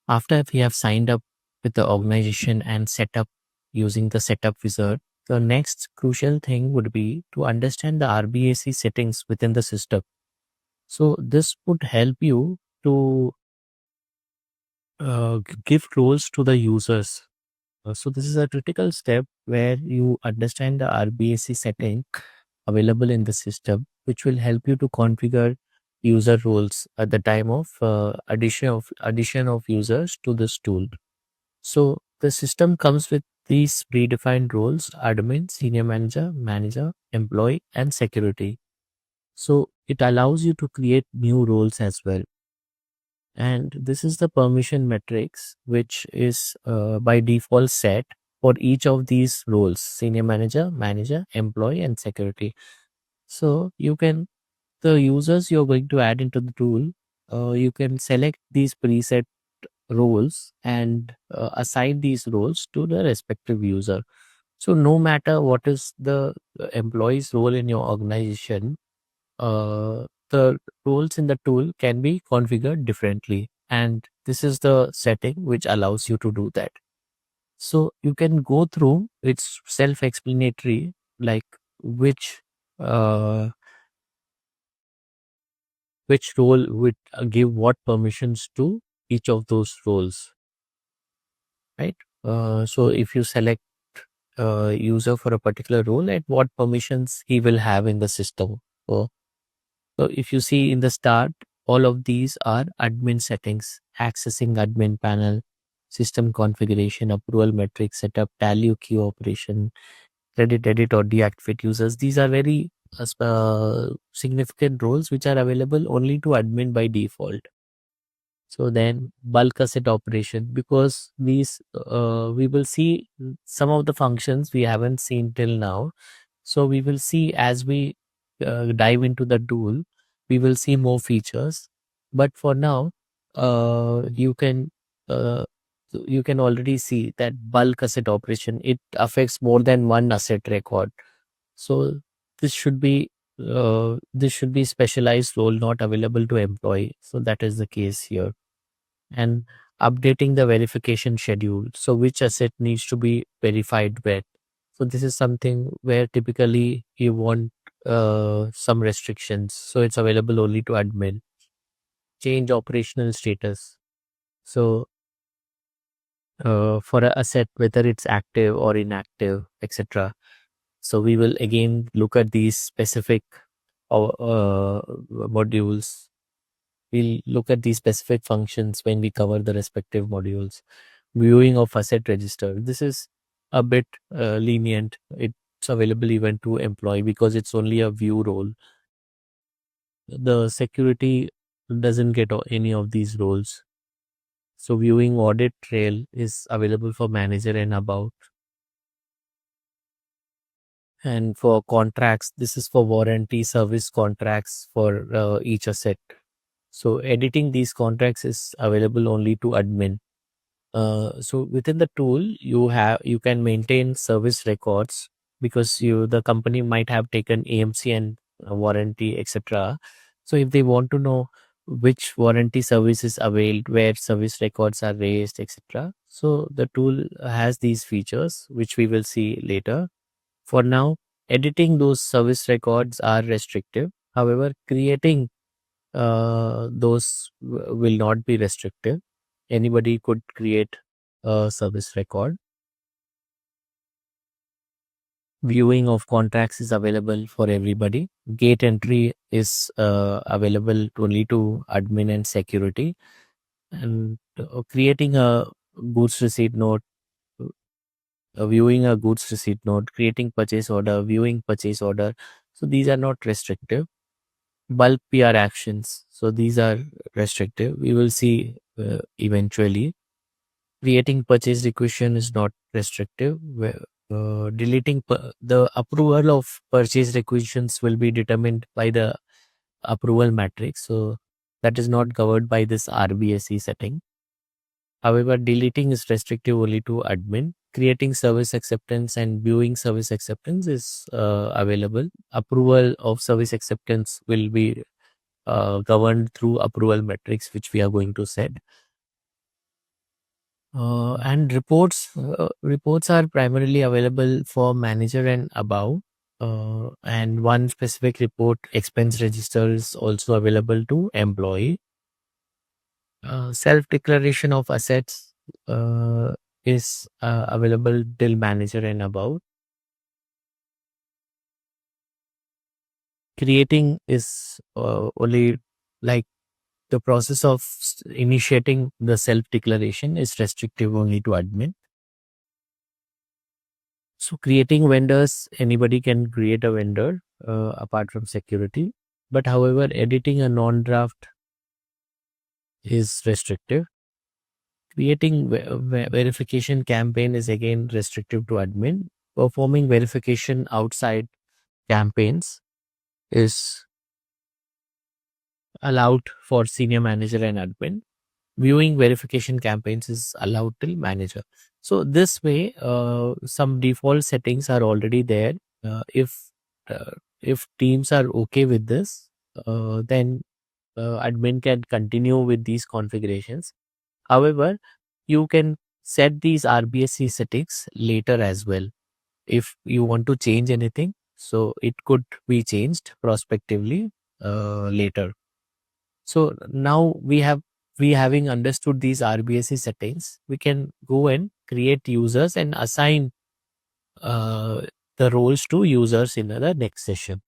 After we have signed up with the organization and set up using the setup wizard, the next crucial thing would be to understand the RBAC settings within the system. So this would help you to give roles to the users. So this is a critical step where you understand the RBAC setting available in the system, which will help you to configure user roles at the time of addition of users to this tool. So the system comes with these predefined roles: admin, senior manager, manager, employee, and security. So it allows you to create new roles as well. And this is the permission matrix, which is by default set for each of these roles: senior manager, manager, employee, and security. So the users you're going to add into the tool, you can select these preset roles and assign these roles to the respective user. So no matter what is the employee's role in your organization, the roles in the tool can be configured differently. And this is the setting which allows you to do that. So you can go through, it's self-explanatory, like which uh, which role would give what permissions to each of those roles, right? So if you select user for a particular role, at what permissions he will have in the system. So, so if you see in the start, all of these are admin settings: accessing admin panel, system configuration, approval metrics, setup, tally queue operation, credit, edit, or deactivate users. These are very significant roles which are available only to admin by default. So then bulk asset operation, because we will see some of the functions we haven't seen till now. So we will see as we dive into the tool, we will see more features. But for now, uh, you can already see that bulk asset operation, it affects more than one asset record. So this should be specialized role, not available to employee. So that is the case here. And updating the verification schedule. So which asset needs to be verified when? So this is something where typically you want some restrictions. So it's available only to admin. Change operational status. So for a asset, whether it's active or inactive, etc. So we will again look at these specific modules. We'll look at these specific functions when we cover the respective modules. Viewing of asset register. This is a bit lenient. It's available even to employee because it's only a view role. The security doesn't get any of these roles. So viewing audit trail is available for manager and above. And for contracts, this is for warranty service contracts for each asset. So editing these contracts is available only to admin. So within the tool, you can maintain service records because the company might have taken AMC and warranty, etc. So if they want to know which warranty service is availed, where service records are raised, etc. So the tool has these features, which we will see later. For now, editing those service records are restrictive. However, creating those will not be restrictive. Anybody could create a service record. Viewing of contracts is available for everybody. Gate entry is available only to admin and security. And creating a goods receipt note, viewing a goods receipt note, creating purchase order, viewing purchase order. So these are not restrictive. Bulk PR actions. So these are restrictive. We will see eventually. Creating purchase requisition is not restrictive. Deleting the approval of purchase requisitions will be determined by the approval matrix. So that is not covered by this RBAC setting. However, deleting is restrictive only to admin. Creating service acceptance and viewing service acceptance is available. Approval of service acceptance will be governed through approval metrics, which we are going to set. And reports are primarily available for manager and above. And one specific report, expense register, is also available to employee. Self declaration of assets is available till manager and above. Creating is only like the process of initiating the self declaration is restrictive only to admin. So creating vendors, anybody can create a vendor apart from security. But however, editing a non-draft is restrictive. Creating verification campaign is again restrictive to admin. Performing verification outside campaigns is allowed for senior manager and admin. Viewing verification campaigns is allowed till manager. So this way, some default settings are already there. If teams are okay with this, then admin can continue with these configurations. However, you can set these RBSC settings later as well if you want to change anything. So it could be changed prospectively later. So now we having understood these RBSC settings, we can go and create users and assign uh, the roles to users in the next session.